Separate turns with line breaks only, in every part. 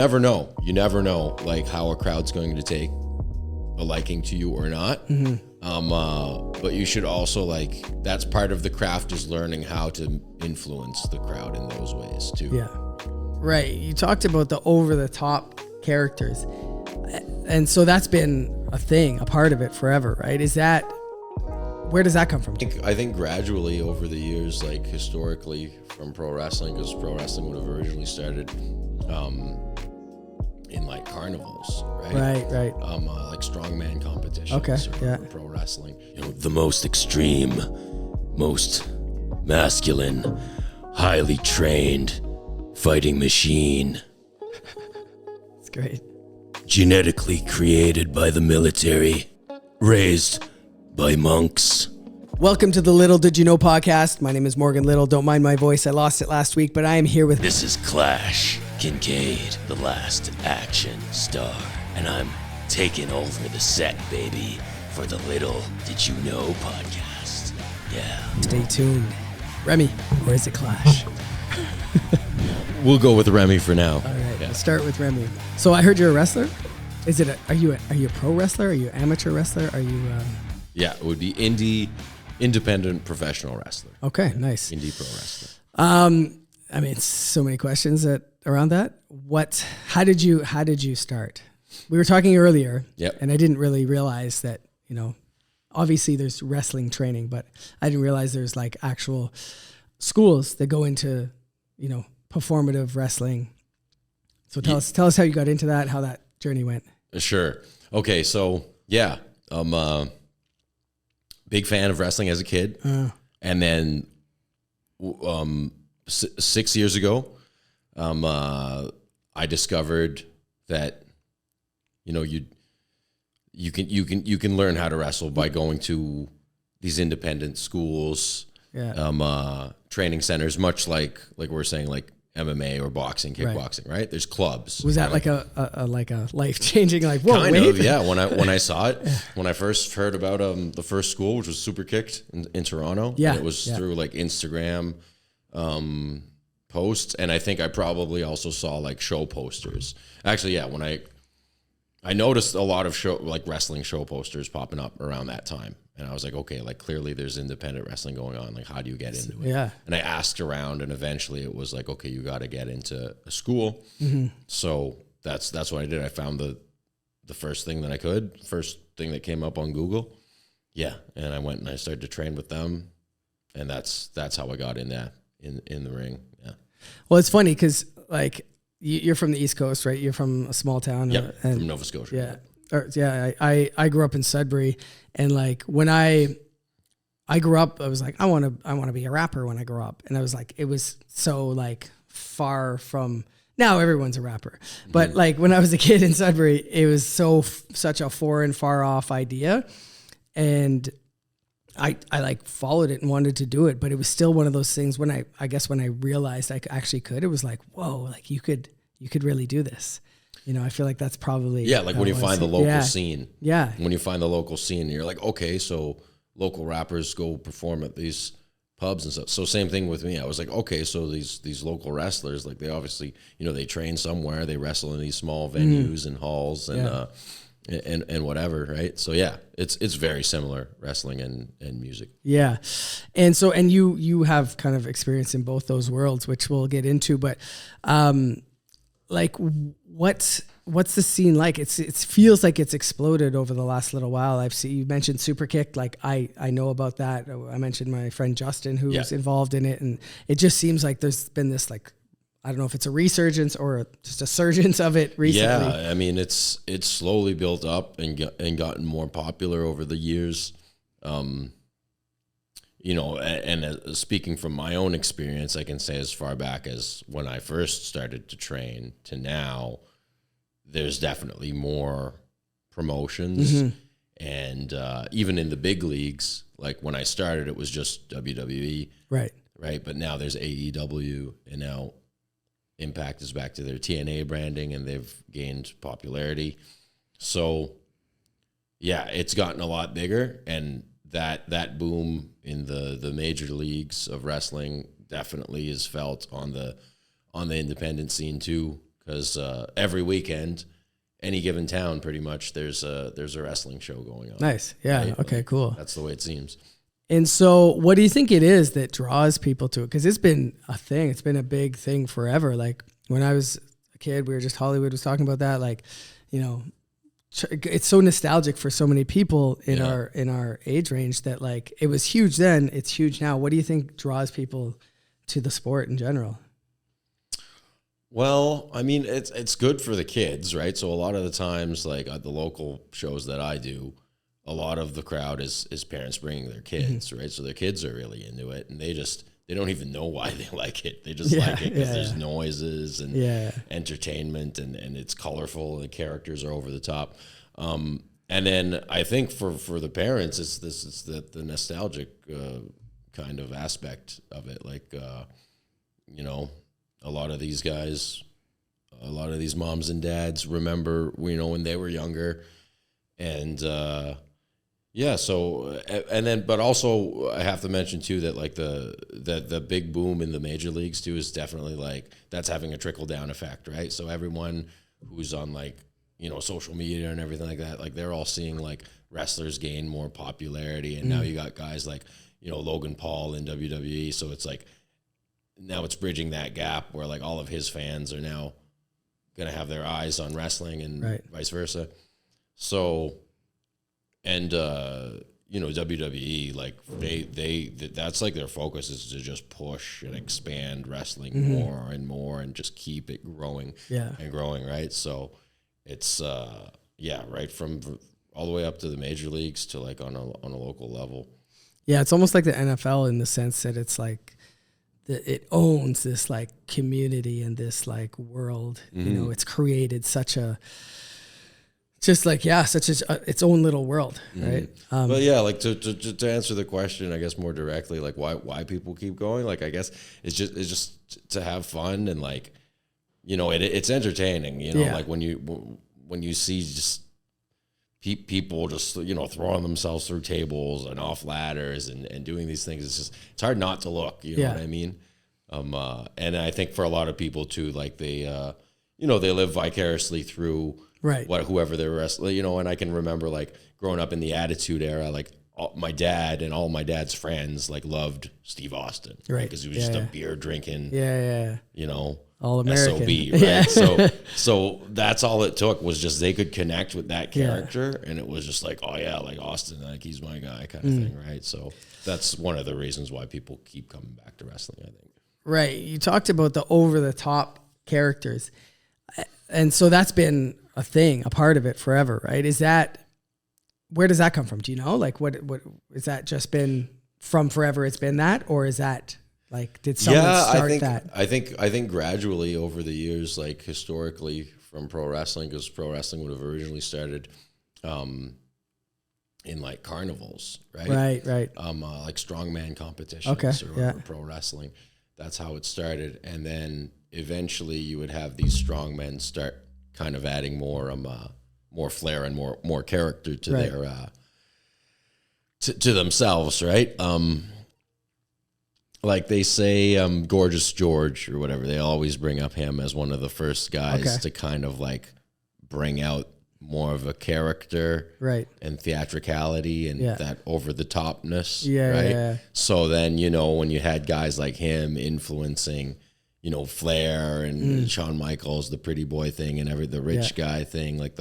Never know. You never know, like, how a crowd's going to take a liking to you or not. But you should also, like, that's part of the craft, is learning how to influence the crowd in those ways too.
Yeah. Right. You talked about the over-the-top characters. And so that's been a thing, a part of it forever, right? Where does that come from?
I think gradually over the years, like historically from pro wrestling, because pro wrestling would have originally started in like carnivals, right?
Right.
Like strongman competitions.
Okay, yeah.
Pro wrestling. You know, the most extreme, most masculine, highly trained fighting machine.
It's great.
Genetically created by the military, raised by monks.
Welcome to the Little Did You Know podcast. My name is Morgan Little. Don't mind my voice. I lost it last week, but I am here with...
This is Clash, Kincade, the last action star. And I'm taking over the set, baby, for the Little Did You Know podcast. Yeah.
Stay tuned. Remy, or is it Clash?
We'll go with Remy for now.
All right, We'll start with Remy. So I heard you're a wrestler. Are you a pro wrestler? Are you an amateur wrestler? Are you...
Yeah, it would be independent professional wrestler.
Okay, nice.
Indie pro wrestler.
I mean, so many questions around that. How did you start? We were talking earlier,
Yep.
And I didn't really realize that, obviously there's wrestling training, but I didn't realize there's like actual schools that go into, performative wrestling. So tell us how you got into that, how that journey went.
Sure. Okay, so yeah, big fan of wrestling as a kid. And then 6 years ago, I discovered that, you can learn how to wrestle by going to these independent schools, training centers, much like we're saying, like MMA or boxing, kickboxing, right? There's clubs.
Was that
right?
like a life-changing, like, whoa,
kind
wait?
of, yeah. When I saw it, when I first heard about the first school, which was Super Kicked in Toronto,
yeah,
and it was through like Instagram posts, and I think I probably also saw like show posters. Actually, yeah, when I noticed a lot of wrestling show posters popping up around that time. And I was like, okay, like clearly there's independent wrestling going on. Like, how do you get into it?
Yeah.
And I asked around, and eventually it was like, okay, you got to get into a school. So that's what I did. I found the first thing that I could, first thing that came up on Google. Yeah. And I went and I started to train with them. And that's how I got in the ring. Yeah.
Well, it's funny because like you're from the East Coast, right? You're from a small town.
Yeah, from Nova Scotia.
Yeah. I grew up in Sudbury, and like when I grew up, I was like, I want to be a rapper when I grow up. And I was like, it was so like far from, now everyone's a rapper. But like when I was a kid in Sudbury, it was such a foreign, far off idea. And I like followed it and wanted to do it, but it was still one of those things when I realized I actually could, it was like, whoa, like you could really do this. I feel like that's probably...
Yeah, like when you find the local scene.
Yeah.
When you find the local scene, you're like, okay, so local rappers go perform at these pubs and stuff. So same thing with me. I was like, okay, so these local wrestlers, like they obviously, they train somewhere, they wrestle in these small venues and halls and whatever, right? So yeah, it's very similar, wrestling and music. Yeah.
And so, and you have kind of experience in both those worlds, which we'll get into, but like what's the scene like? It feels like it's exploded over the last little while. You mentioned Super Kick, like I know about that. I mentioned my friend Justin who was involved in it, and it just seems like there's been this like, I don't know if it's a resurgence or just a surgence of it recently.
Yeah, I mean it's slowly built up and gotten more popular over the years. Speaking from my own experience, I can say as far back as when I first started to train to now, there's definitely more promotions. And even in the big leagues, like when I started, it was just WWE. Right. But now there's AEW, and now Impact is back to their TNA branding, and they've gained popularity. So, yeah, it's gotten a lot bigger, and that boom in the major leagues of wrestling definitely is felt on the independent scene too. because every weekend, any given town, pretty much there's a wrestling show going on.
Nice. Yeah.
Right?
Okay,
Like,
cool.
that's the way it seems.
And so what do you think it is that draws people to it? Because it's been a thing. It's been a big thing forever. Like when I was a kid, Hollywood was talking about that. Like, you know, it's so nostalgic for so many people in our age range that like it was huge then. It's huge now. What do you think draws people to the sport in general?
Well, I mean, it's good for the kids, right? So a lot of the times, like at the local shows that I do, a lot of the crowd is parents bringing their kids, right? So their kids are really into it, and they don't even know why they like it. They just like it because there's noises and entertainment, and it's colorful, and the characters are over the top. And then I think for the parents, it's the nostalgic kind of aspect of it. Like, you know, a lot of these guys, a lot of these moms and dads remember, you know, when they were younger, and so and then, but also I have to mention too that like the big boom in the major leagues too is definitely like that's having a trickle down effect, right? So everyone who's on like, you know, social media and everything like that, like they're all seeing like wrestlers gain more popularity, and now you got guys like, you know, Logan Paul in WWE, so it's like now it's bridging that gap where like all of his fans are now gonna have their eyes on wrestling and vice versa. So, and you know, WWE, like they that's like their focus is to just push and expand wrestling more and more and just keep it growing and growing, right? So it's right from all the way up to the major leagues to like on a local level.
Yeah, it's almost like the NFL in the sense that it's like it owns this like community and this like world. You know, it's created such a its own little world, right?
But yeah, like to answer the question, I guess more directly, like why people keep going, like I guess it's just to have fun, and like, you know, it's entertaining, you know, like when you see just people just, you know, throwing themselves through tables and off ladders and doing these things, it's hard not to look, you know what I mean? And I think for a lot of people too, like they, you know, they live vicariously through whoever they're wrestling, you know. And I can remember like growing up in the Attitude Era, like my dad and all my dad's friends like loved Steve Austin, right? Because he was just a beer drinking, you know,
all American,
SOB, right? So that's all it took was just they could connect with that character, and it was just like, oh yeah, like Austin, like he's my guy, kind of thing, right? So that's one of the reasons why people keep coming back to wrestling, I think.
Right. You talked about the over the top characters, and so that's been a thing, a part of it forever, right? Where does that come from? Do you know? Like, what is that just been from forever? It's been that, or is that like, did someone start that?
I think gradually over the years, like historically from pro wrestling, because pro wrestling would have originally started in like carnivals, right? Right. Like strongman competitions or pro wrestling. That's how it started, and then eventually you would have these strongmen start kind of adding more flair and more character to their to themselves, right? Like they say, Gorgeous George or whatever, they always bring up him as one of the first guys to kind of like bring out more of a character, and theatricality and that over the topness, right? So then, you know, when you had guys like him influencing, you know, Flair and Shawn Michaels, the pretty boy thing, and the rich guy thing, like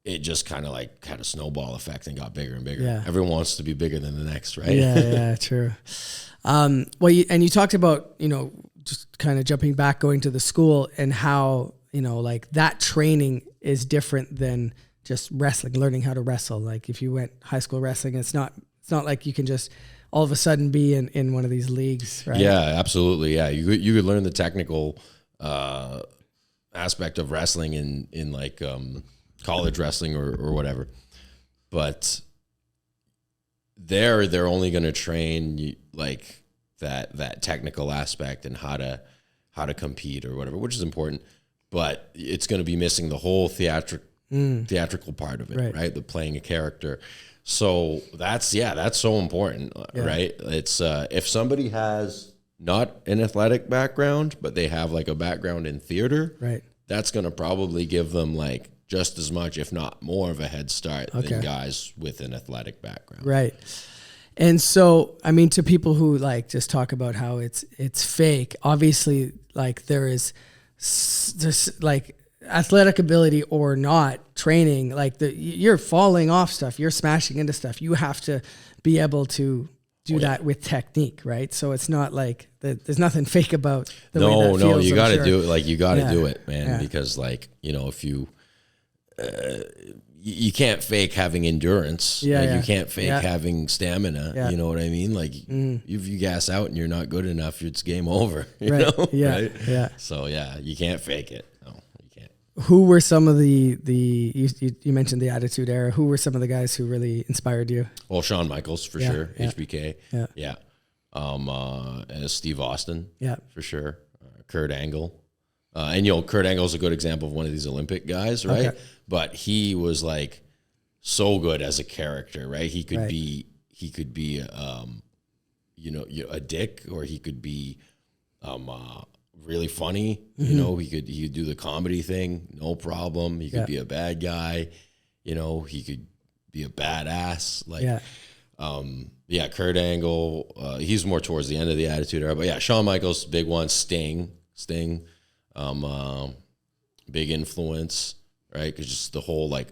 it just kind of like had a snowball effect and got bigger and bigger. Yeah. Everyone wants to be bigger than the next, right?
Yeah, true. Well, you talked about, you know, just kind of jumping back, going to the school, and how, you know, like that training is different than just wrestling, learning how to wrestle. Like if you went high school wrestling, it's not like you can just all of a sudden be in one of these leagues, right? Yeah,
absolutely. Yeah, you could learn the technical aspect of wrestling in like college wrestling or whatever, but they're only going to train you like that technical aspect and how to compete or whatever, which is important. But it's going to be missing the whole theatrical part of it, right? The playing a character. So that's so important, right? It's if somebody has not an athletic background, but they have like a background in theater,
right,
that's going to probably give them like just as much, if not more of a head start than guys with an athletic background.
Right. And so, I mean, to people who like just talk about how it's fake, obviously like there's like athletic ability or not training, like you're falling off stuff, you're smashing into stuff. You have to be able to do that with technique, right? So it's not like there's nothing fake about the way that feels.
You got to do it. Like you got to do it, man, because like, you know, if you, you can't fake having endurance. You can't fake having stamina. You know what I mean? Like if you gas out and you're not good enough, it's game over. You know?
Yeah.
So you can't fake it. No, you can't.
Who were some of you mentioned the Attitude Era. Who were some of the guys who really inspired you?
Well, Shawn Michaels for sure. HBK.
Yeah.
And Steve Austin.
Yeah.
For sure. Kurt Angle. And you know, Kurt Angle is a good example of one of these Olympic guys, right? Okay. But he was like so good as a character, right? He could be, you know, a dick, or he could be, really funny. You know, he could do the comedy thing, no problem. He could be a bad guy. You know, he could be a badass. Like, Kurt Angle. He's more towards the end of the Attitude Era, but Shawn Michaels, big one. Sting. Big influence, right? Because just the whole like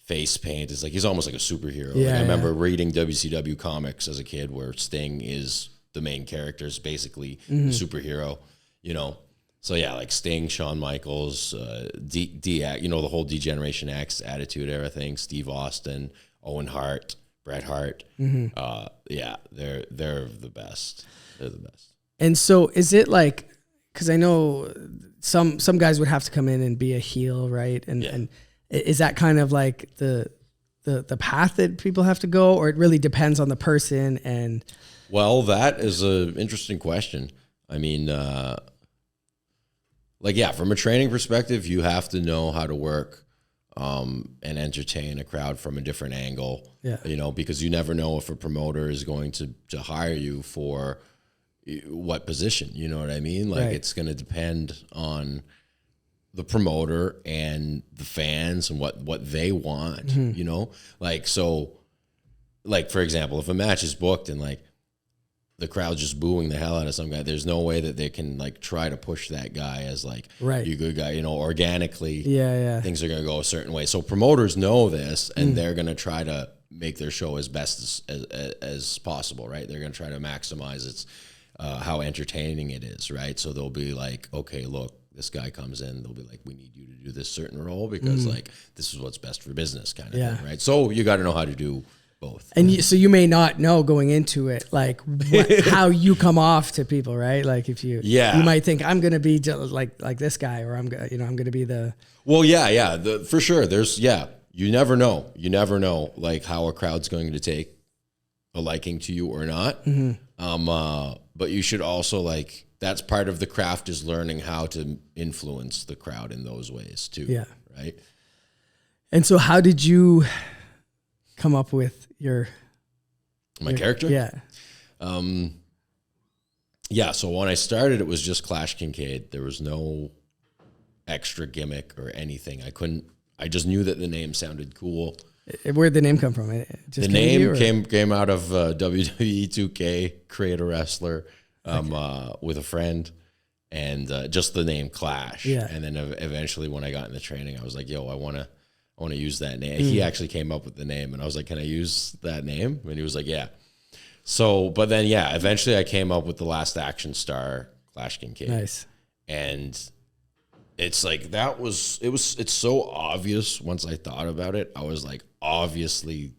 face paint is like, he's almost like a superhero. I remember reading WCW comics as a kid where Sting is the main character, is basically a superhero, you know? So like Sting, Shawn Michaels, you know, the whole D-Generation X Attitude Era thing, Steve Austin, Owen Hart, Bret Hart. They're the best. They're the best. And
so is it like, because I know some guys would have to come in and be a heel, right? And is that kind of like the path that people have to go, or it really depends on the person? And
well, that is an interesting question. I mean, from a training perspective, you have to know how to work and entertain a crowd from a different angle. You know, because you never know if a promoter is going to hire you for what position, you know what I mean? Like it's going to depend on the promoter and the fans and what they want, you know? Like, so like, for example, if a match is booked and like the crowd's just booing the hell out of some guy, there's no way that they can like try to push that guy as like, you good guy, you know, organically, things are going to go a certain way. So promoters know this, and they're going to try to make their show as best as possible, right? They're going to try to maximize its, how entertaining it is, right? So they'll be like, okay, look, this guy comes in, they'll be like, we need you to do this certain role because like this is what's best for business, kind of thing, right? So you got to know how to do both. And
so you may not know going into it, like how you come off to people, right? Like if you might think I'm going to be like this guy, or I'm going to be the.
Well, for sure. There's you never know like how a crowd's going to take a liking to you or not. But you should also like, that's part of the craft, is learning how to influence the crowd in those ways too. Yeah. Right.
And so how did you come up with
my character?
Yeah.
So when I started, it was just Clash Kincade. There was no extra gimmick or anything. I just knew that the name sounded cool.
Where'd the name come from?
The name came out of WWE 2K, create a wrestler with a friend, and just the name Clash. Yeah. And then eventually when I got in the training, I was like, yo, I want to use that name. He actually came up with the name, and I was like, can I use that name? And he was like, yeah. So, but then, eventually I came up with the Last Action Star, Clash Kincade.
Nice.
And it's like, it's so obvious once I thought about it. I was like, obviously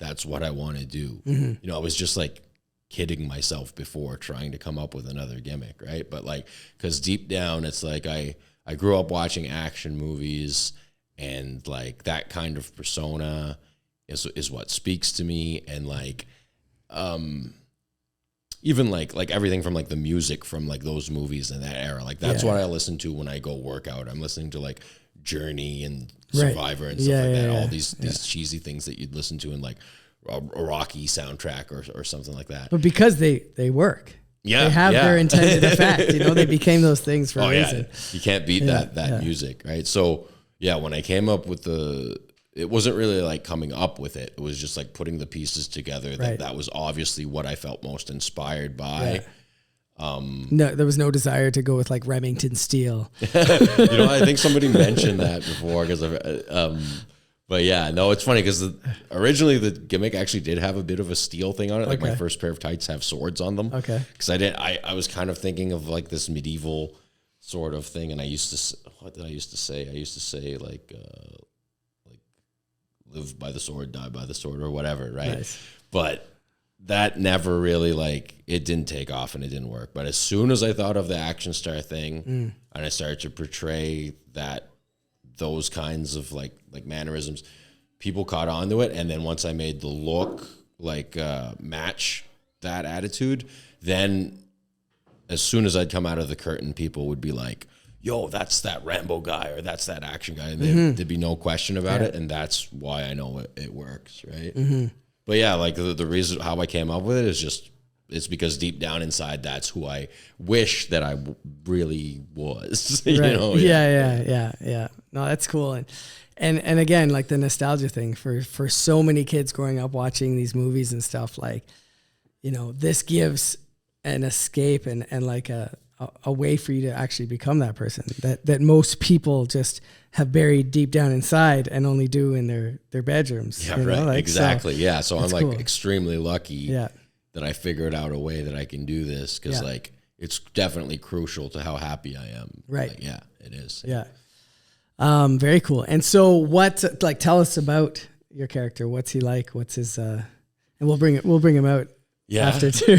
that's what I want to do. You know, I was just like kidding myself before trying to come up with another gimmick, right? But like, because deep down, it's like I grew up watching action movies, and like that kind of persona is what speaks to me. And like, even like everything from like the music from like those movies in that era, like that's what I listen to when I go work out. I'm listening to like Journey and Survivor and stuff like that. All these cheesy things that you'd listen to in like a Rocky soundtrack or something like that.
But because they work.
Yeah,
they have their intended effect. You know, they became those things for a reason.
You can't beat that music, right? So yeah, when I came up with it wasn't really like coming up with it. It was just like putting the pieces together. That was obviously what I felt most inspired by.
No, there was no desire to go with like Remington steel.
I think somebody mentioned that before because but yeah, no, it's funny because originally the gimmick actually did have a bit of a steel thing on it. Like my first pair of tights have swords on them. Okay. Because I was kind of thinking of like this medieval sort of thing, and what did I used to say? I used to say like live by the sword, die by the sword, or whatever, right? Nice. But that never really it didn't take off and it didn't work. But as soon as I thought of the action star thing and I started to portray those kinds of like mannerisms, people caught on to it. And then once I made the look match that attitude, then as soon as I'd come out of the curtain, people would be like, yo, that's that Rambo guy or that's that action guy. And there'd be no question about it. And that's why I know it works, right? Mm-hmm. But yeah, like the reason how I came up with it is it's because deep down inside, that's who I wish that I really was.
Right. Yeah. No, that's cool. And again, like the nostalgia thing for so many kids growing up watching these movies and stuff, like, this gives an escape and like a way for you to actually become that person that most people just have buried deep down inside and only do in their bedrooms.
Yeah, right. Exactly. So, so I'm cool. Extremely lucky that I figured out a way that I can do this because it's definitely crucial to how happy I am.
Right.
It is.
Yeah. Very cool. And so tell us about your character. What's he like? What's his, and we'll bring him out. Yeah. After too.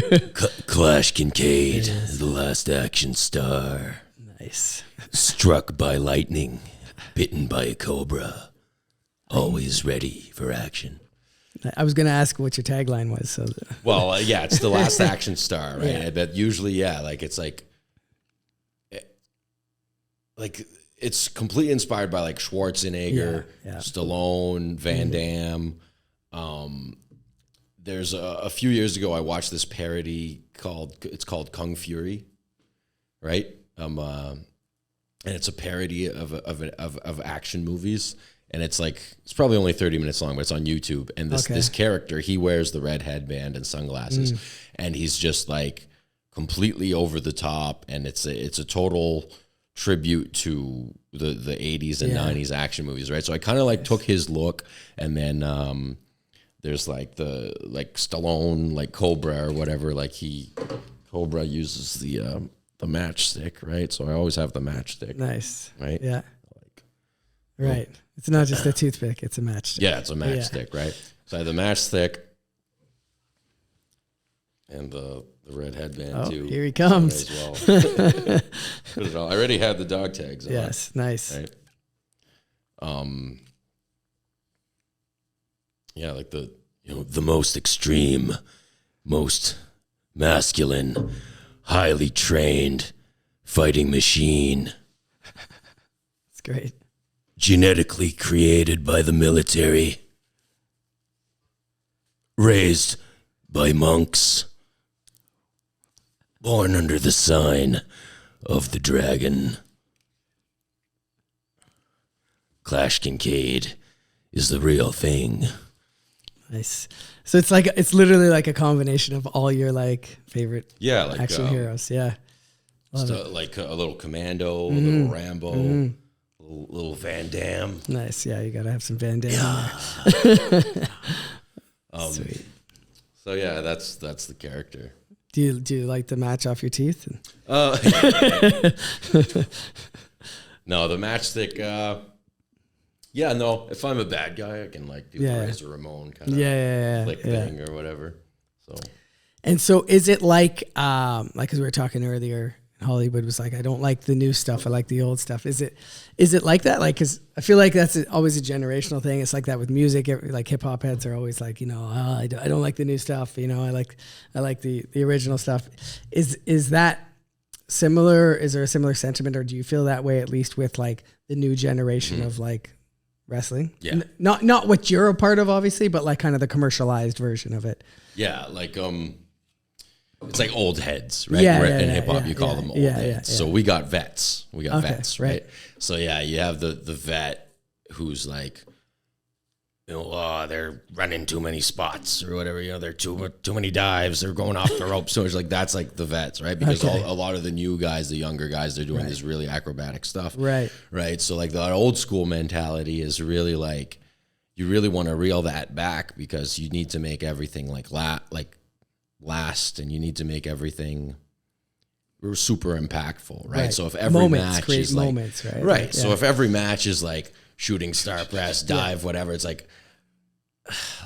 Clash Kincade, the last action star.
Nice.
Struck by lightning, bitten by a cobra, always ready for action.
I was going to ask what your tagline was. So.
Well, it's the last action star, right? Yeah. But usually, it's it's completely inspired by like Schwarzenegger, Stallone, Van Damme. There's a few years ago, I watched this parody called Kung Fury, right? And it's a parody of action movies, and it's probably only 30 minutes long, but it's on YouTube. And this character, he wears the red headband and sunglasses, and he's just like completely over the top, and it's a total tribute to the 80s and 90s action movies, right? So I kind of took his look, and then there's Stallone, Cobra or whatever. Cobra uses the matchstick, right? So I always have the matchstick.
Nice.
Right?
Yeah. Right. It's not just a toothpick, it's a matchstick.
Yeah, it's a matchstick, right? So I have the matchstick and the red headband too.
Here he comes.
As well. Put it all. I already had the dog tags on.
Yes, nice.
Right. The most extreme, most masculine, highly trained fighting machine.
It's great.
Genetically created by the military. Raised by monks. Born under the sign of the dragon. Clash Kincade is the real thing.
Nice. So it's literally like a combination of all your favorite action heroes. Yeah.
Like a little Commando, a little Rambo, a little Van Damme.
Nice. Yeah, you got to have some Van Damme in there. Sweet.
So yeah, that's the character.
Do you like the match off your teeth?
No, the matchstick. No. If I'm a bad guy, I can do the Razor Ramon kind of flick thing or whatever. So.
And so, is it like as we were talking earlier, Hollywood was like, I don't like the new stuff. I like the old stuff. Is it like that? Because I feel like that's always a generational thing. It's like that with music. Like hip hop heads are always like, I don't like the new stuff. I like the original stuff. Is that similar? Is there a similar sentiment, or do you feel that way at least with the new generation of wrestling?
Yeah.
Not what you're a part of, obviously, but kind of the commercialized version of it.
Yeah. it's like old heads, right?
Yeah,
In hip hop, you call them old heads.
Yeah.
So we got vets. We got vets, right?
right.
So yeah, you have the vet who's like, you know, they're running too many spots or whatever. You know, they're too many dives. They're going off the ropes. So it's like that's like the vets, right? Because a lot of the new guys, the younger guys, they're doing this really acrobatic stuff, right? So like the old school mentality is really like you really want to reel that back because you need to make everything like last, and you need to make everything super impactful, right? So if every match is like
moments, right?
Right. So if every match is like shooting star press, dive, whatever, it's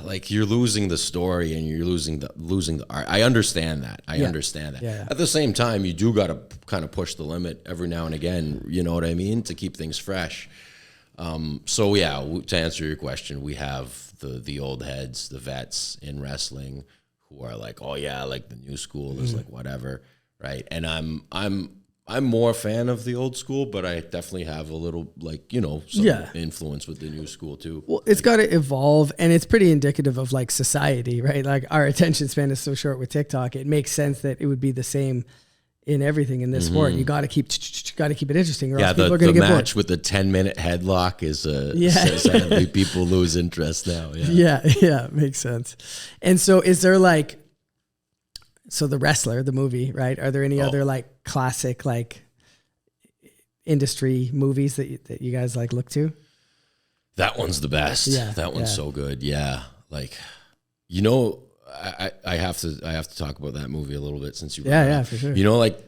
like you're losing the story and you're losing the art. I understand that. I understand that.
Yeah.
At the same time, you do got to kind of push the limit every now and again, you know what I mean, to keep things fresh. So yeah, to answer your question, we have the old heads, the vets in wrestling who are like, oh yeah, like the new school is like whatever, right? And I'm more a fan of the old school, but I definitely have a little like, you know, some influence with the new school too.
Well, it's got to evolve, and it's pretty indicative of like society, right? Like our attention span is so short with TikTok. It makes sense that it would be the same in everything in this sport. You got to keep it interesting, or else people are going to get bored. The match
with the 10-minute headlock is sadly people lose interest now.
Yeah, makes sense. And so, is there like, so The Wrestler, the movie, right? Are there any other like classic like industry movies that you guys like look to?
That one's the best. Yeah, that one's so good. Yeah, like, you know, I have to talk about that movie a little bit since you brought it up. For sure. You know, like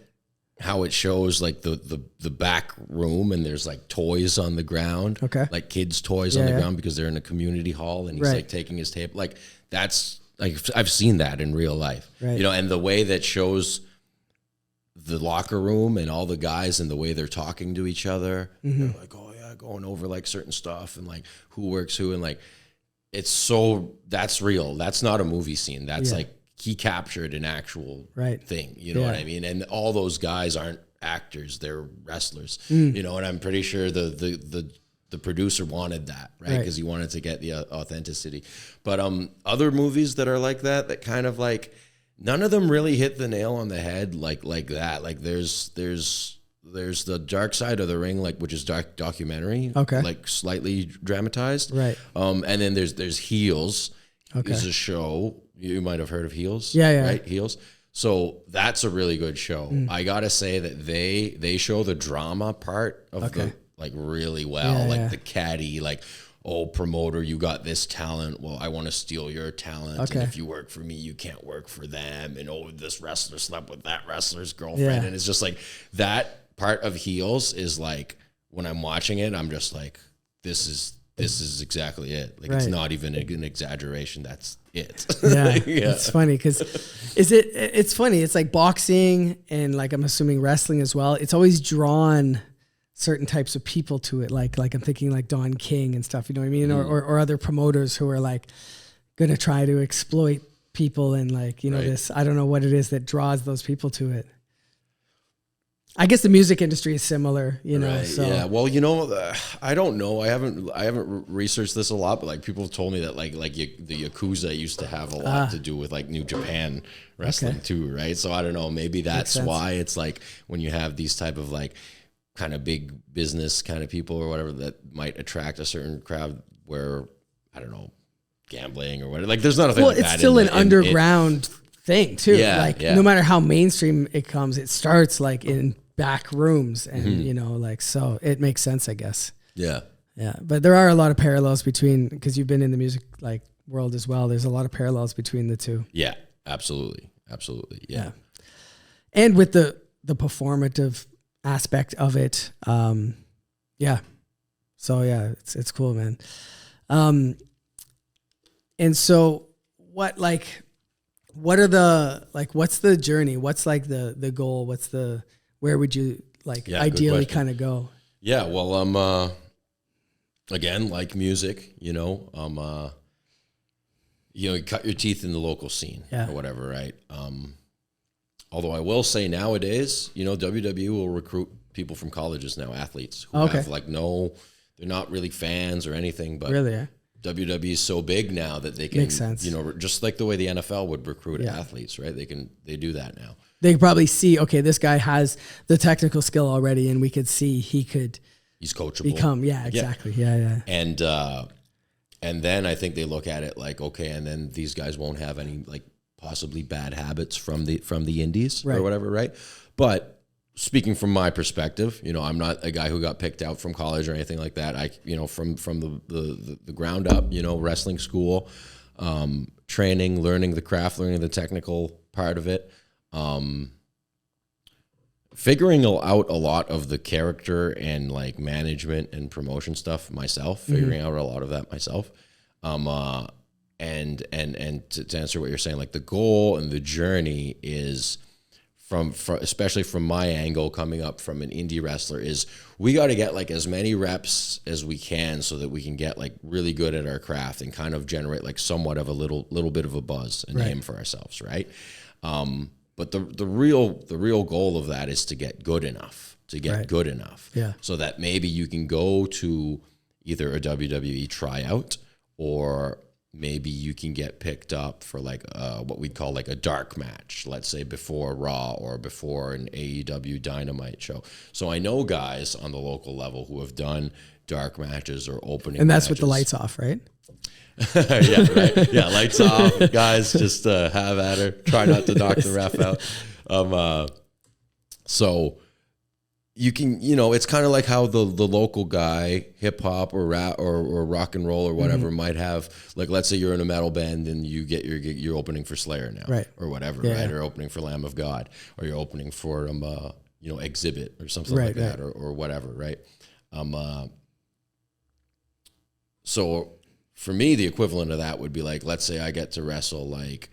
how it shows like the back room and there's like toys on the ground, like kids' toys on the ground because they're in a community hall and he's like taking his tape. Like that's like I've seen that in real life, you know, and the way that shows the locker room and all the guys and the way they're talking to each other, they're like, oh yeah, going over like certain stuff and like who works who and like. That's real. That's not a movie scene. That's like he captured an actual thing. You know what I mean? And all those guys aren't actors; they're wrestlers. You know, and I'm pretty sure the producer wanted that, right? Because he wanted to get the authenticity. But other movies that are like that kind of like none of them really hit the nail on the head like that. Like there's the Dark Side of the Ring, like which is documentary, like slightly dramatized,
right?
And then there's Heels, is a show you might have heard of Heels, right? Heels. So that's a really good show. I gotta say that they show the drama part of the like really well, like the caddy, like. Oh, promoter, you got this talent. Well, I want to steal your talent. And if you work for me, you can't work for them. And oh, this wrestler slept with that wrestler's girlfriend. And it's just like that part of Heels is like when I'm watching it, I'm just like, this is exactly it. Like it's not even an exaggeration. That's it.
It's funny because it's funny. It's like boxing and like I'm assuming wrestling as well. It's always drawn certain types of people to it. Like I'm thinking like Don King and stuff, you know what I mean? Or other promoters who are like going to try to exploit people and like, you know, this, I don't know what it is that draws those people to it. I guess the music industry is similar, you know. So.
Yeah. Well, you know, I don't know. I haven't researched this a lot, but like people have told me that the Yakuza used to have a lot to do with like New Japan wrestling too, right? So I don't know. Maybe that's why it's like when you have these type of like kind of big business kind of people or whatever that might attract a certain crowd where, I don't know, gambling or whatever. Like there's not a thing like that. Well,
it's still an underground thing too. No matter how mainstream it comes, it starts like in back rooms and, you know, like, so it makes sense, I guess. Yeah. Yeah. But there are a lot of parallels between, because you've been in the music like world as well. There's a lot of parallels between the two. Yeah, absolutely. Absolutely. Yeah. And with the performative aspect of it. Yeah. So yeah, it's cool, man. And so what's the journey? What's like the goal? Where would you like ideally kind of go? Yeah. Well, again, like music, you know, you cut your teeth in the local scene or whatever. Right. Although I will say nowadays, you know, WWE will recruit people from colleges now, athletes who have like they're not really fans or anything, but WWE
WWE is so big now that they can,
Makes sense.
you know, just like the way the NFL would recruit athletes, right? They do that now.
They could probably see, okay, this guy has the technical skill already, and we could see he's
coachable.
Become, exactly. Yeah.
And then I think they look at it like, okay, and then these guys won't have any like possibly bad habits from the indies or whatever, right? But speaking from my perspective, you know, I'm not a guy who got picked out from college or anything like that. I, you know, from the ground up, you know, wrestling school, training, learning the craft, learning the technical part of it, figuring out a lot of the character and like management and promotion stuff myself, figuring out a lot of that myself. And to answer what you're saying, like the goal and the journey is from especially from my angle coming up from an indie wrestler is we got to get like as many reps as we can so that we can get like really good at our craft and kind of generate like somewhat of a little bit of a buzz and name for ourselves. Right. But the real goal of that is to get good enough, good enough.
Yeah.
So that maybe you can go to either a WWE tryout or maybe you can get picked up for like what we'd call like a dark match, let's say before Raw or before an AEW Dynamite show. So I know guys on the local level who have done dark matches or opening
and that's
matches.
with the lights off, right?
Yeah, right. Yeah, lights off, guys. Just have at her. Try not to knock the ref out. So you can, you know, it's kind of like how the local guy, hip hop or rap or rock and roll or whatever might have. Like, let's say you're in a metal band and you get you're opening for Slayer now,
right?
Or whatever, right? Or opening for Lamb of God, or you're opening for you know, Exhibit or something like that, or whatever, right? So for me, the equivalent of that would be like, let's say I get to wrestle like,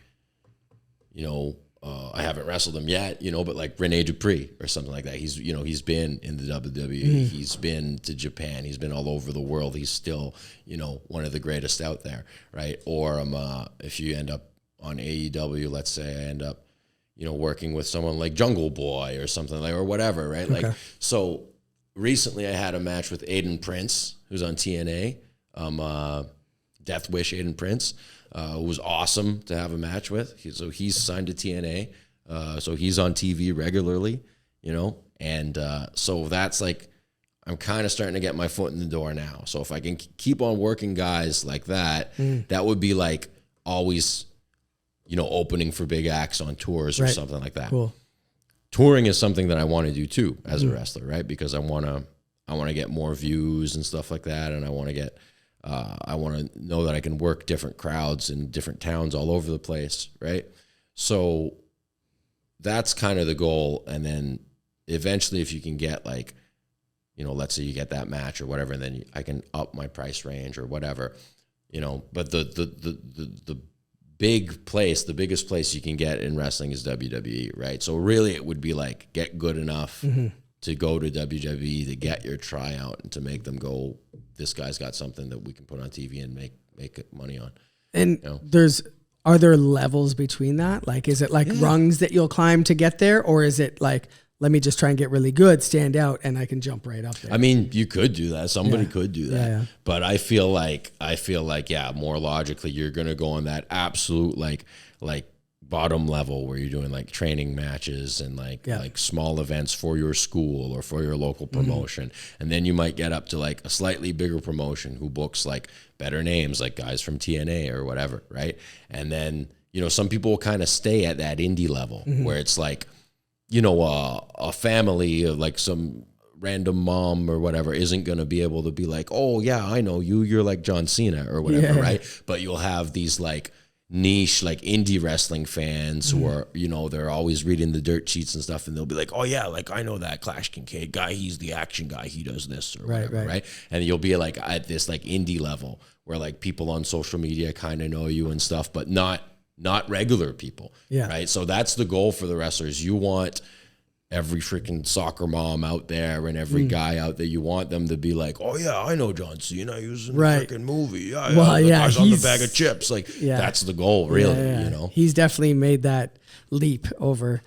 you know, I haven't wrestled him yet, you know, but like Rene Dupree or something like that. He's, you know, he's been in the WWE. He's been to Japan. He's been all over the world. He's still, you know, one of the greatest out there, right? Or if you end up on AEW, let's say I end up, you know, working with someone like Jungle Boy or something like, or whatever, right?
Okay.
Like, so recently I had a match with Aiden Prince, who's on TNA, Death Wish Aiden Prince. It was awesome to have a match with. So he's signed to TNA. So he's on TV regularly, you know? And so that's like, I'm kind of starting to get my foot in the door now. So if I can keep on working guys like that, that would be like always, you know, opening for big acts on tours or something like that.
Cool.
Touring is something that I want to do too as a wrestler, right? Because I want to get more views and stuff like that. And I want to get, I want to know that I can work different crowds in different towns all over the place, right? So that's kind of the goal. And then eventually if you can get like, you know, let's say you get that match or whatever, and then I can up my price range or whatever, you know, but the big place, the biggest place you can get in wrestling is WWE, right? So really it would be like get good enough to go to WWE, to get your tryout and to make them go, this guy's got something that we can put on TV and make money on.
And
you know?
Are there levels between that? Like, is it like rungs that you'll climb to get there? Or is it like, let me just try and get really good, stand out, and I can jump right up there?
I mean, you could do that. Somebody could do that.
Yeah.
But I feel like, yeah, more logically, you're going to go on that absolute like bottom level where you're doing like training matches and like small events for your school or for your local promotion. And then you might get up to like a slightly bigger promotion who books like better names, like guys from TNA or whatever, right? And then, you know, some people will kind of stay at that indie level where it's like, you know, a family of like some random mom or whatever isn't going to be able to be like, oh yeah, I know you, you're like John Cena or whatever, right? But you'll have these like niche, like indie wrestling fans who are, you know, they're always reading the dirt sheets and stuff, and they'll be like, oh yeah, like I know that Clash Kincade guy, he's the action guy, he does this or whatever, right? And you'll be like at this like indie level where like people on social media kind of know you and stuff, but not regular people, right? So that's the goal for the wrestlers. You want every freaking soccer mom out there and every guy out there, you want them to be like, oh yeah, I know John Cena, he was in the freaking movie. Yeah, the guy's on the bag of chips. Like that's the goal, really. You know, he's
definitely made that leap over,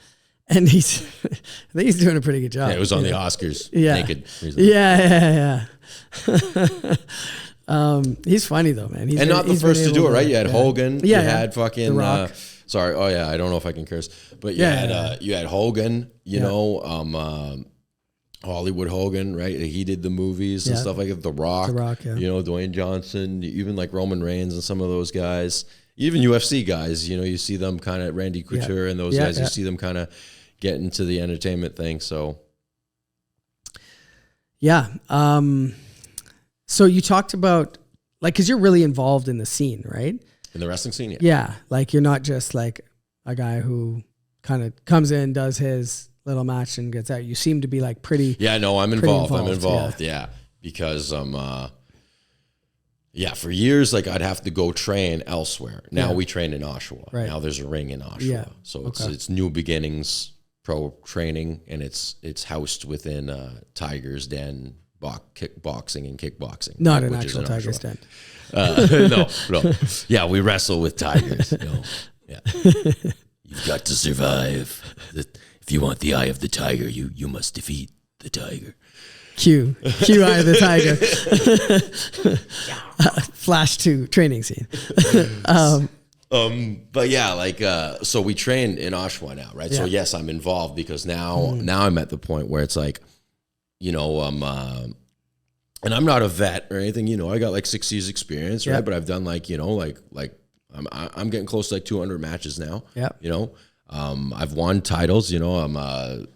and I think he's doing a pretty good job.
Yeah, it was on the Oscars.
Yeah,
naked. Recently.
Yeah. He's funny though, man.
And not the first to do it, right? You had Hogan.
Yeah,
you had fucking.
The Rock.
Sorry. Oh yeah, I don't know if I can curse, but you had Hogan. You know, Hollywood Hogan, right? He did the movies and stuff like that. The Rock. You know, Dwayne Johnson, even like Roman Reigns and some of those guys. Even UFC guys, you know, you see them kind of Randy Couture and those guys. You see them kind of get into the entertainment thing. So.
Yeah. So you talked about like, cause you're really involved in the scene, right?
In the wrestling scene. Yeah.
Yeah. Like you're not just like a guy who kind of comes in, does his little match and gets out. You seem to be like pretty.
Yeah, no, I'm involved. Yeah. Because, for years, like I'd have to go train elsewhere. Now we train in Oshawa. Right. Now there's a ring in Oshawa. Yeah. So it's New Beginnings Pro Training, and it's housed within Tiger's Den kickboxing and kickboxing.
Not an actual Tiger's Den.
No. Yeah, we wrestle with tigers. You know? Yeah. You've got to survive. If you want the eye of the tiger, you must defeat the tiger.
Q eye of the tiger. Flash to training scene.
But yeah, like so we train in Oshawa now, right? So yes, I'm involved because now I'm at the point where it's like, you know, and I'm not a vet or anything, you know, I got like 6 years experience, right? But I've done like, you know, like I'm getting close to like 200 matches now. Yeah. You know, I've won titles, you know, I'm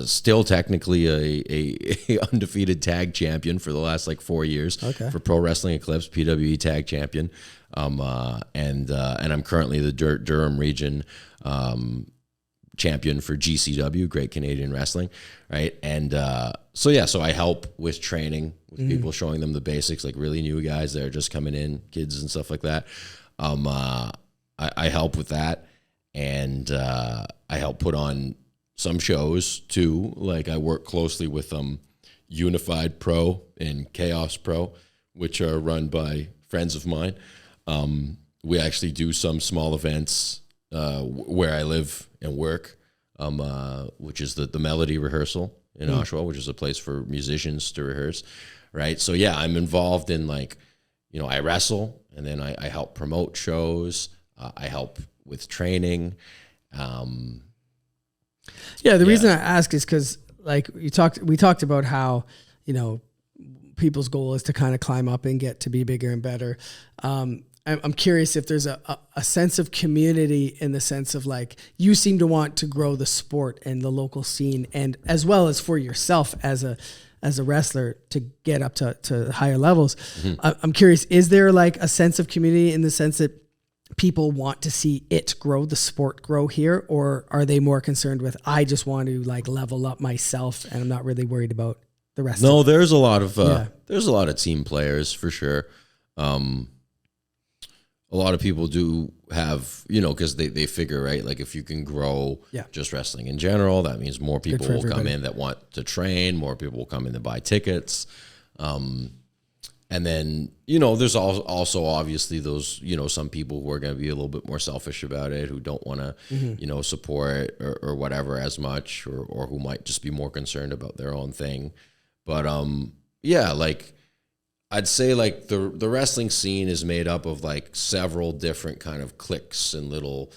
still technically a undefeated tag champion for the last like 4 years for Pro Wrestling Eclipse, PWE tag champion. And I'm currently the Durham region, champion for GCW, Great Canadian Wrestling, right? And so I help with training with people, showing them the basics, like really new guys that are just coming in, kids and stuff like that. I help with that, and I help put on some shows too. Like I work closely with Unified Pro and Chaos Pro, which are run by friends of mine. We actually do some small events where I live and work, which is the Melody Rehearsal in Oshawa, which is a place for musicians to rehearse, right? So yeah, I'm involved in like, you know, I wrestle, and then I help promote shows. I help with training. The
reason I ask is because like we talked about how, you know, people's goal is to kind of climb up and get to be bigger and better. I'm curious if there's a sense of community in the sense of like, you seem to want to grow the sport and the local scene, and as well as for yourself as a wrestler to get up to higher levels. I'm curious, is there like a sense of community in the sense that people want to see it grow, the sport grow here, or are they more concerned with, I just want to like level up myself and I'm not really worried about the rest? No,
there's a lot of team players for sure. A lot of people do have, you know, because they figure, right, like if you can grow just wrestling in general, that means more people will come in that want to train, more people will come in to buy tickets. And then, you know, there's also obviously those, you know, some people who are going to be a little bit more selfish about it, who don't want to, you know, support or whatever as much, or who might just be more concerned about their own thing. But like I'd say like the wrestling scene is made up of like several different kind of cliques and little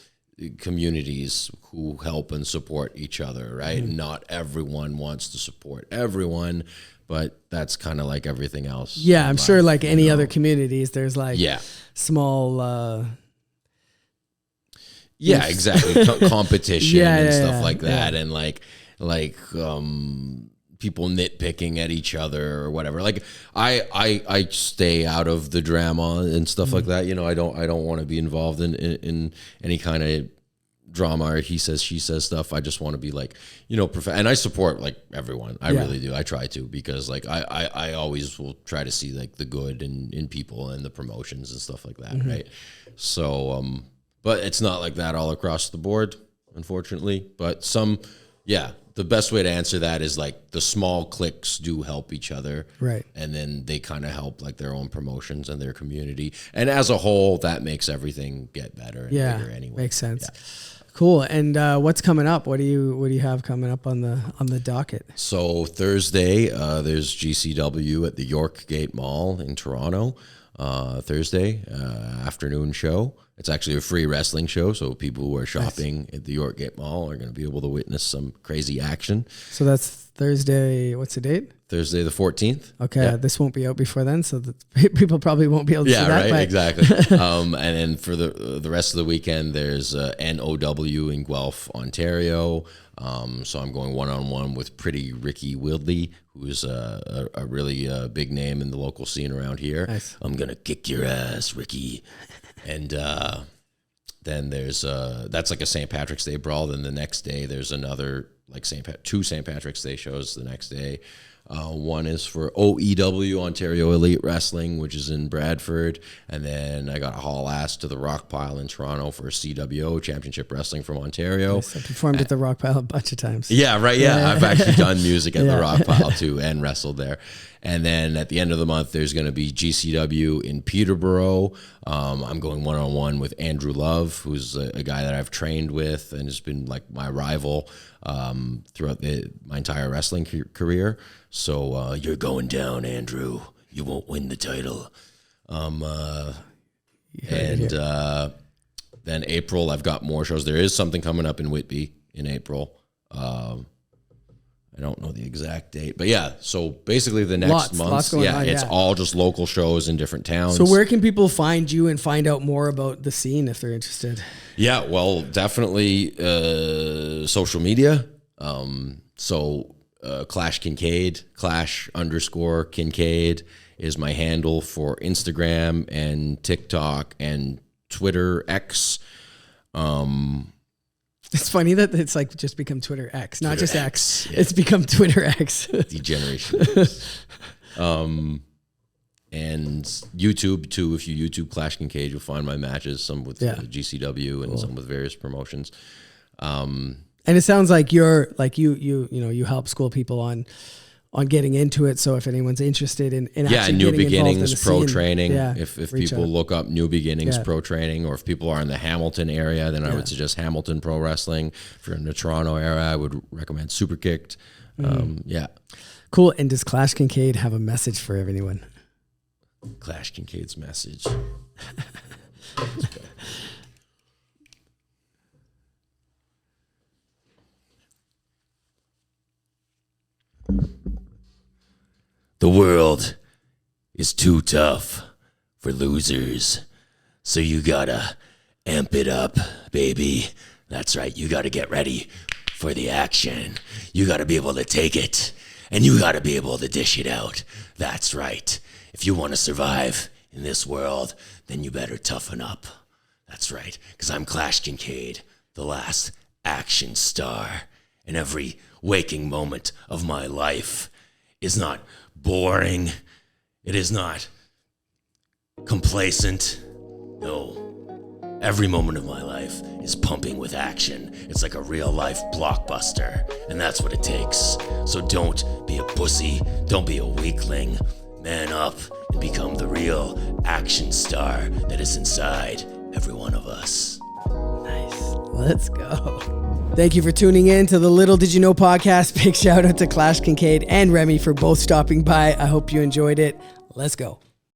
communities who help and support each other, right? Not everyone wants to support everyone, but that's kind of like everything else.
Yeah, I'm sure like any other communities, there's like small...
exactly. Competition and stuff like that. And like people nitpicking at each other or whatever. Like I stay out of the drama and stuff like that. You know, I don't want to be involved in any kind of drama or he says, she says stuff. I just want to be like, you know, and I support like everyone. I really do. I try to, because like I always will try to see like the good in people and the promotions and stuff like that. Right. So, but it's not like that all across the board, unfortunately, but the best way to answer that is like the small cliques do help each other. Right. And then they kind of help like their own promotions and their community. And as a whole, that makes everything get better and bigger anyway.
Makes sense. Cool. And what's coming up? What do you have coming up on the docket?
So Thursday, there's GCW at the York Gate Mall in Toronto. Thursday afternoon show. It's actually a free wrestling show, so people who are shopping at the York Gate Mall are going to be able to witness some crazy action.
So that's Thursday. What's the date?
Thursday the 14th.
Okay,
yeah.
This won't be out before then, so people probably won't be able to see that.
Yeah, right,
but.
exactly. And then for the rest of the weekend, there's NOW in Guelph, Ontario. So I'm going one-on-one with Pretty Ricky Wildley, who's a really big name in the local scene around here.
Nice.
I'm going to kick your ass, Ricky. And then there's that's like a St. Patrick's Day brawl. Then the next day there's another like two St. Patrick's Day shows the next day. One is for OEW, Ontario Elite Wrestling, which is in Bradford. And then I got a haul ass to the Rock Pile in Toronto for CWO, Championship Wrestling from Ontario.
Yes, I performed at the Rock Pile a bunch of times.
Yeah, right. Yeah. I've actually done music at the Rock Pile too and wrestled there. And then at the end of the month, there's going to be GCW in Peterborough. I'm going one-on-one with Andrew Love, who's a guy that I've trained with and has been like my rival throughout my entire wrestling career. So you're going down, Andrew. You won't win the title. Then April, I've got more shows. There is something coming up in Whitby in April. I don't know the exact date, but yeah. So basically, the next month, it's all just local shows in different towns.
So where can people find you and find out more about the scene if they're interested?
Yeah, well, definitely social media. Clash Kincade, Clash_Kincade is my handle for Instagram and TikTok and Twitter X.
It's funny that it's like just become Twitter X, not
Twitter
just X.
Yeah.
It's become Twitter X.
Degeneration. And YouTube too. If you YouTube Clash Kincade, you'll find my matches, some with GCW and some with various promotions.
And it sounds like you help school people on getting into it. So if anyone's interested in actually
New
getting
Beginnings
in the
Pro
scene,
Training. If people look up New Beginnings Pro Training, or if people are in the Hamilton area, then I would suggest Hamilton Pro Wrestling. If you're in the Toronto area, I would recommend Super Kicked.
Cool. And does Clash Kincade have a message for everyone?
Clash Kincade's message. The world is too tough for losers, so you gotta amp it up, baby. That's right, you gotta get ready for the action. You gotta be able to take it, and you gotta be able to dish it out. That's right. If you want to survive in this world, then you better toughen up. That's right, because I'm Clash Kincade, the last action star, and every waking moment of my life is not boring. It is not complacent. No. Every moment of my life is pumping with action. It's like a real life blockbuster, and that's what it takes. So don't be a pussy. Don't be a weakling. Man up and become the real action star that is inside every one of us.
Nice. Let's go. Thank you for tuning in to the Little Did You Know podcast. Big shout out to Clash Kincade and Remy for both stopping by. I hope you enjoyed it. Let's go.